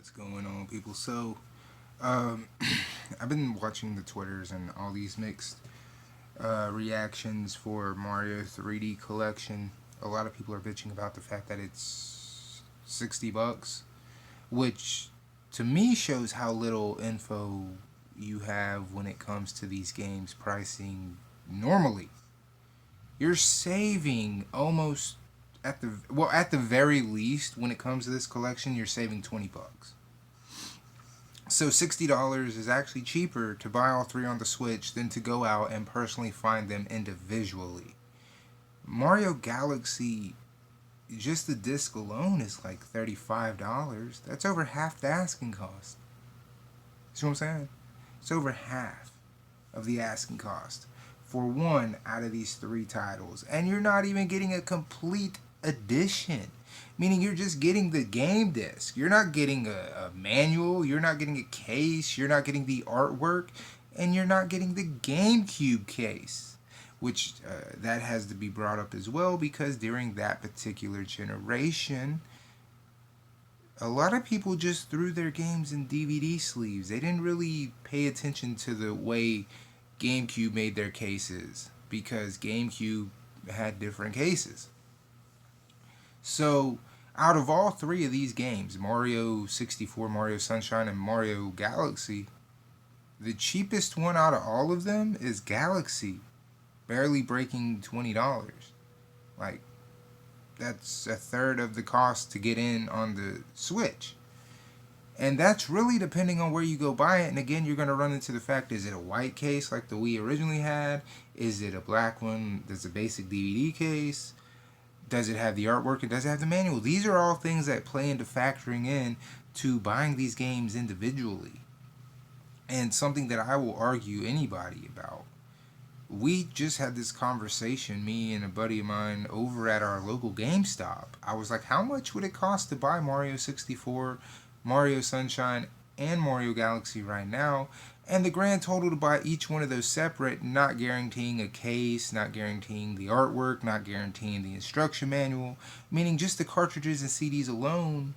What's going on, people? Um, I've been watching the Twitters and all these mixed reactions for Mario 3D Collection. A lot of people are bitching about the fact that it's $60, which to me shows how little info you have when it comes to these games pricing normally. You're saving almost at the very least when it comes to this collection, you're saving $20. So $60 is actually cheaper to buy all three on the Switch than to go out and personally find them individually. Mario Galaxy, just the disc alone is like $35. That's over half the asking cost. See what I'm saying? It's over half of the asking cost for one out of these three titles. And you're not even getting a complete edition. Meaning you're just getting the game disc. You're not getting a manual. You're not getting a case. You're not getting the artwork. And you're not getting the GameCube case. Which that has to be brought up as well because during that particular generation, a lot of people just threw their games in DVD sleeves. They didn't really pay attention to the way GameCube made their cases because GameCube had different cases. So, out of all three of these games, Mario 64, Mario Sunshine, and Mario Galaxy, the cheapest one out of all of them is Galaxy, barely breaking $20. Like, that's a third of the cost to get in on the Switch. And that's really depending on where you go buy it. And again, you're going to run into the fact, is it a white case like the Wii originally had? Is it a black one that's a basic DVD case? Does it have the artwork and does it have the manual? These are all things that play into factoring in to buying these games individually. And something that I will argue anybody about. We just had this conversation, me and a buddy of mine, over at our local GameStop. I was like, how much would it cost to buy Mario 64, Mario Sunshine, and Mario Galaxy right now? And the grand total to buy each one of those separate, not guaranteeing a case, not guaranteeing the artwork, not guaranteeing the instruction manual, meaning just the cartridges and CDs alone,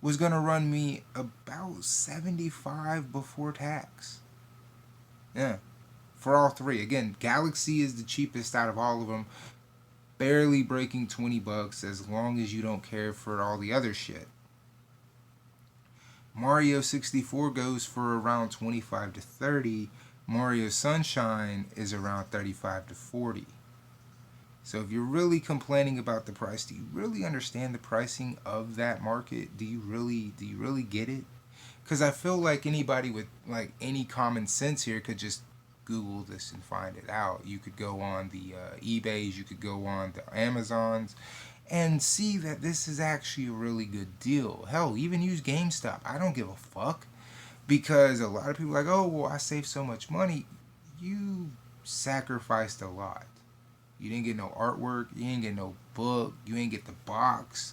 was going to run me about $75 before tax. Yeah, for all three. Again, Galaxy is the cheapest out of all of them, barely breaking $20 as long as you don't care for all the other shit. Mario 64 goes for around 25 to 30. Mario Sunshine is around 35 to 40. So if you're really complaining about the price, do you really understand the pricing of that market? Do you really get it? Cuz I feel like anybody with like any common sense here could just Google this and find it out. You could go on the eBays, you could go on the Amazons, and see that this is actually a really good deal. Hell, even use GameStop. I don't give a fuck because a lot of people are like, oh, well, I saved so much money. You sacrificed a lot. You didn't get no artwork. You didn't get no book. You didn't get the box,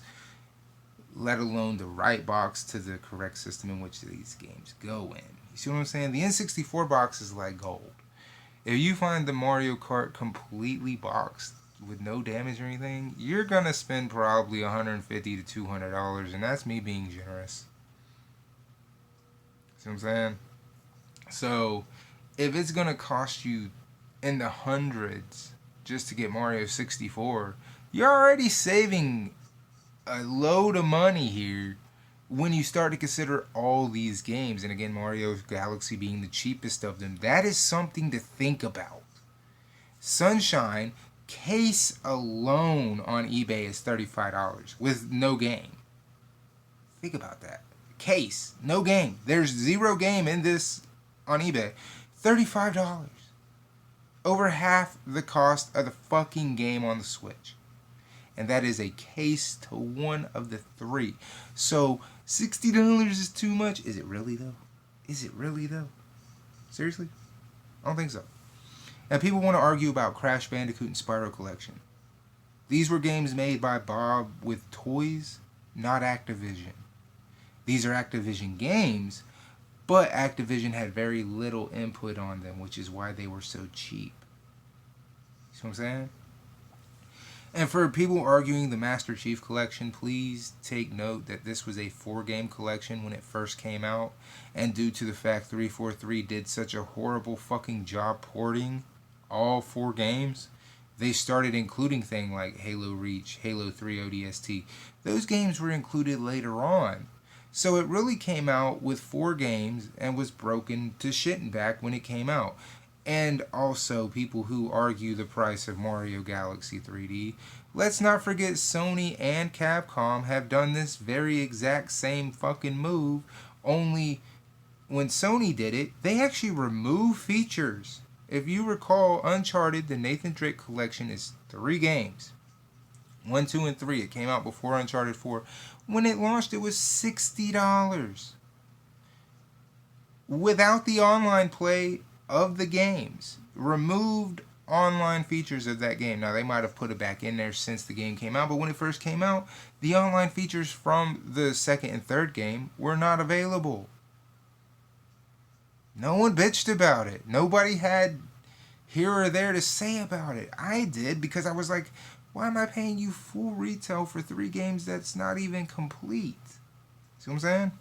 let alone the right box to the correct system in which these games go in. You see what I'm saying? The N64 box is like gold. If you find the Mario Kart completely boxed with no damage or anything, you're gonna spend probably $150 to $200, and that's me being generous. See what I'm saying? So, if it's gonna cost you in the hundreds just to get Mario 64, you're already saving a load of money here when you start to consider all these games. And again, Mario Galaxy being the cheapest of them, that is something to think about. Sunshine case alone on eBay is $35 with no game. Think about that. Case, no game. There's zero game in this on eBay. $35. Over half the cost of the fucking game on the Switch. And that is a case to one of the three. So $60 is too much. Is it really though? Is it really though? Seriously? I don't think so. And people want to argue about Crash Bandicoot and Spyro Collection. These were games made by Bob with toys, not Activision. These are Activision games, but Activision had very little input on them, which is why they were so cheap. See what I'm saying? And for people arguing the Master Chief Collection, please take note that this was a 4-game collection when it first came out. And due to the fact 343 did such a horrible fucking job porting all 4 games, they started including things like Halo Reach, Halo 3 ODST. Those games were included later on. So it really came out with 4 games and was broken to shit and back when it came out. And also, people who argue the price of Mario Galaxy 3D, let's not forget Sony and Capcom have done this very exact same fucking move, only when Sony did it, they actually removed features. If you recall, Uncharted, the Nathan Drake collection, is 3 games. 1, 2, and 3. It came out before Uncharted 4. When it launched, it was $60. Without the online play of the games. Removed online features of that game. Now, they might have put it back in there since the game came out, but when it first came out, the online features from the second and third game were not available. No one bitched about it. Nobody had here or there to say about it. I did, because I was like, why am I paying you full retail for 3 games that's not even complete? See what I'm saying?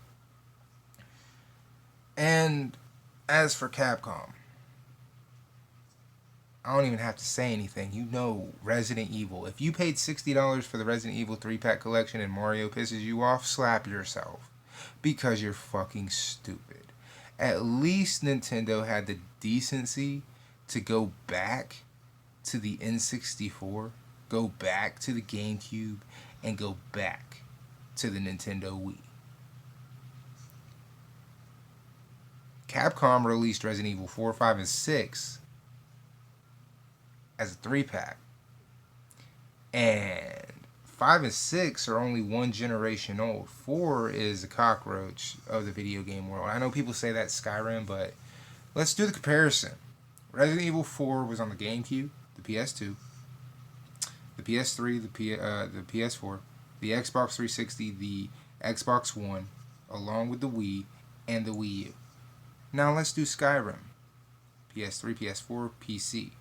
And as for Capcom, I don't even have to say anything. You know Resident Evil. If you paid $60 for the Resident Evil 3-pack collection and Mario pisses you off, slap yourself. Because you're fucking stupid. At least Nintendo had the decency to go back to the N64, go back to the GameCube, and go back to the Nintendo Wii. Capcom released Resident Evil 4, 5, and 6 as a 3-pack. And 5 and 6 are only 1 generation old. 4 is a cockroach of the video game world. I know people say that's Skyrim, but let's do the comparison. Resident Evil 4 was on the GameCube, the PS2, the PS3, the PS4, the Xbox 360, the Xbox One, along with the Wii and the Wii U. Now let's do Skyrim. PS3, PS4, PC,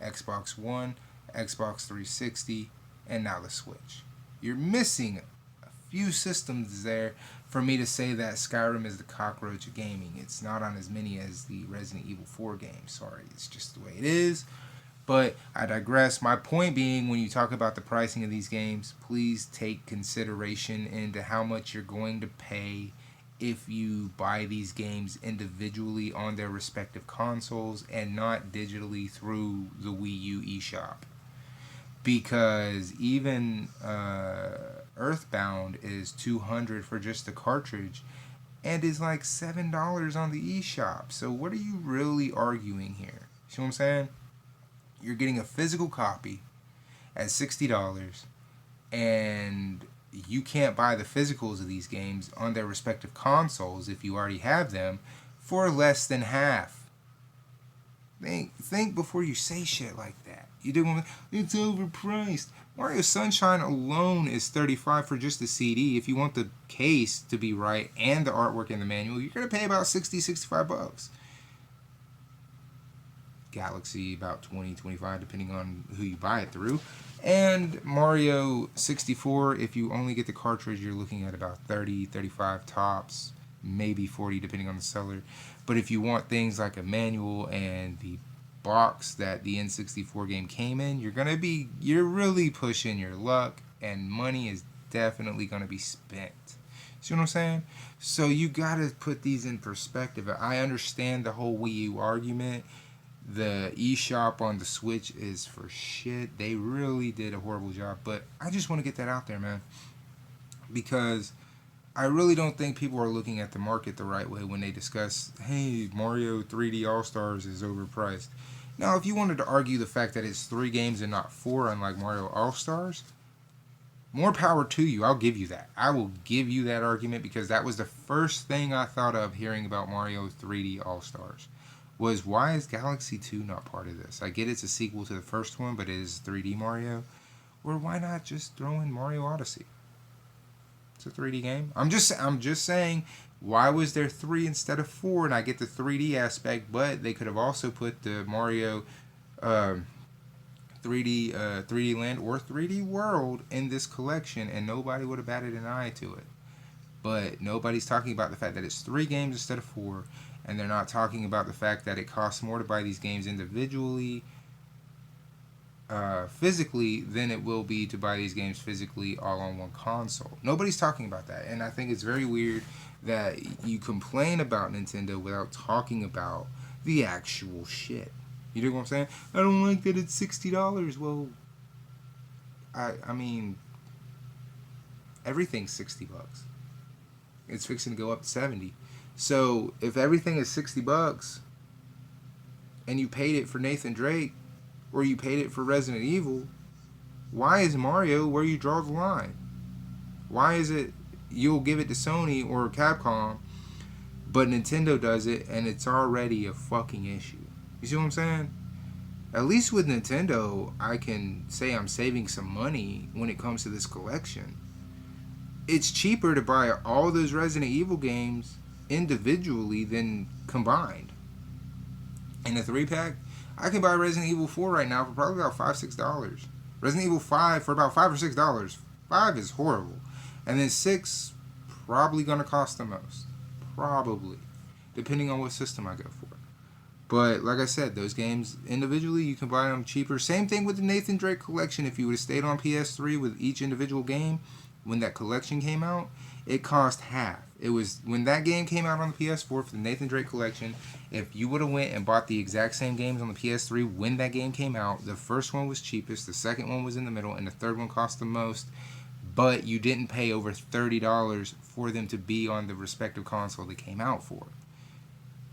Xbox One, Xbox 360, and now the Switch. You're missing a few systems there for me to say that Skyrim is the cockroach of gaming. It's not on as many as the Resident Evil 4 game. Sorry, it's just the way it is. But I digress. My point being, when you talk about the pricing of these games, please take consideration into how much you're going to pay if you buy these games individually on their respective consoles and not digitally through the Wii U eShop. Because even Earthbound is $200 for just the cartridge and is like $7 on the eShop. So what are you really arguing here? See what I'm saying? You're getting a physical copy at $60, and you can't buy the physicals of these games on their respective consoles if you already have them for less than half. Think before you say shit like that. You do, it's overpriced. Mario Sunshine alone is $35 for just the CD. If you want the case to be right and the artwork in the manual, you're gonna pay about $60-65. Galaxy about $20-25 depending on who you buy it through. And Mario 64, if you only get the cartridge, you're looking at about $30-35 tops, maybe $40 depending on the seller. But if you want things like a manual and the box that the N64 game came in, you're really pushing your luck, and money is definitely going to be spent. See what I'm saying? So you got to put these in perspective. I understand the whole Wii U argument. The eShop on the Switch is for shit. They really did a horrible job. But I just want to get that out there, man. Because I really don't think people are looking at the market the right way when they discuss, hey, Mario 3D All-Stars is overpriced. Now, if you wanted to argue the fact that it's 3 games and not 4, unlike Mario All-Stars, more power to you. I'll give you that. I will give you that argument, because that was the first thing I thought of hearing about Mario 3D All-Stars. Was, why is Galaxy 2 not part of this? I get it's a sequel to the first one, but it is 3D Mario. Or why not just throw in Mario Odyssey? It's a 3D game. I'm just saying, why was there 3 instead of 4? And I get the 3D aspect, but they could have also put the Mario 3D Land or 3D World in this collection, and nobody would have batted an eye to it. But nobody's talking about the fact that it's 3 games instead of 4, and they're not talking about the fact that it costs more to buy these games individually, physically, than it will be to buy these games physically all on one console. Nobody's talking about that, and I think it's very weird that you complain about Nintendo without talking about the actual shit. You know what I'm saying? I don't like that it's $60. Well, I mean, everything's $60. It's fixing to go up to 70. So if everything is $60 and you paid it for Nathan Drake or you paid it for Resident Evil, why is Mario where you draw the line? Why is it you'll give it to Sony or Capcom, but Nintendo does it and it's already a fucking issue? You see what I'm saying? At least with Nintendo, I can say I'm saving some money when it comes to this collection. It's cheaper to buy all those Resident Evil games individually than combined. In a 3-pack, I can buy Resident Evil 4 right now for probably about $5-6. Resident Evil 5 for about $5 or $6. 5 is horrible. And then 6, probably going to cost the most. Probably. Depending on what system I go for. But like I said, those games individually, you can buy them cheaper. Same thing with the Nathan Drake collection. If you would have stayed on PS3 with each individual game, when that collection came out, it cost half. It was when that game came out on the PS4 for the Nathan Drake collection. If you would have went and bought the exact same games on the PS3 when that game came out, the first one was cheapest, the second one was in the middle, and the third one cost the most. But you didn't pay over $30 for them to be on the respective console they came out for.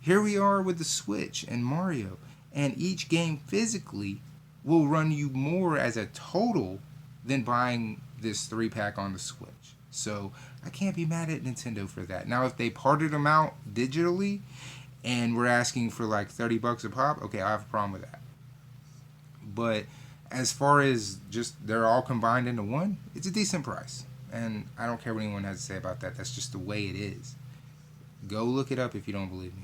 Here we are with the Switch and Mario, and each game physically will run you more as a total than buying this 3-pack on the Switch. So I can't be mad at Nintendo for that. Now, if they parted them out digitally and we're asking for like $30 a pop, okay, I have a problem with that. But as far as just they're all combined into one, it's a decent price. And I don't care what anyone has to say about that. That's just the way it is. Go look it up if you don't believe me.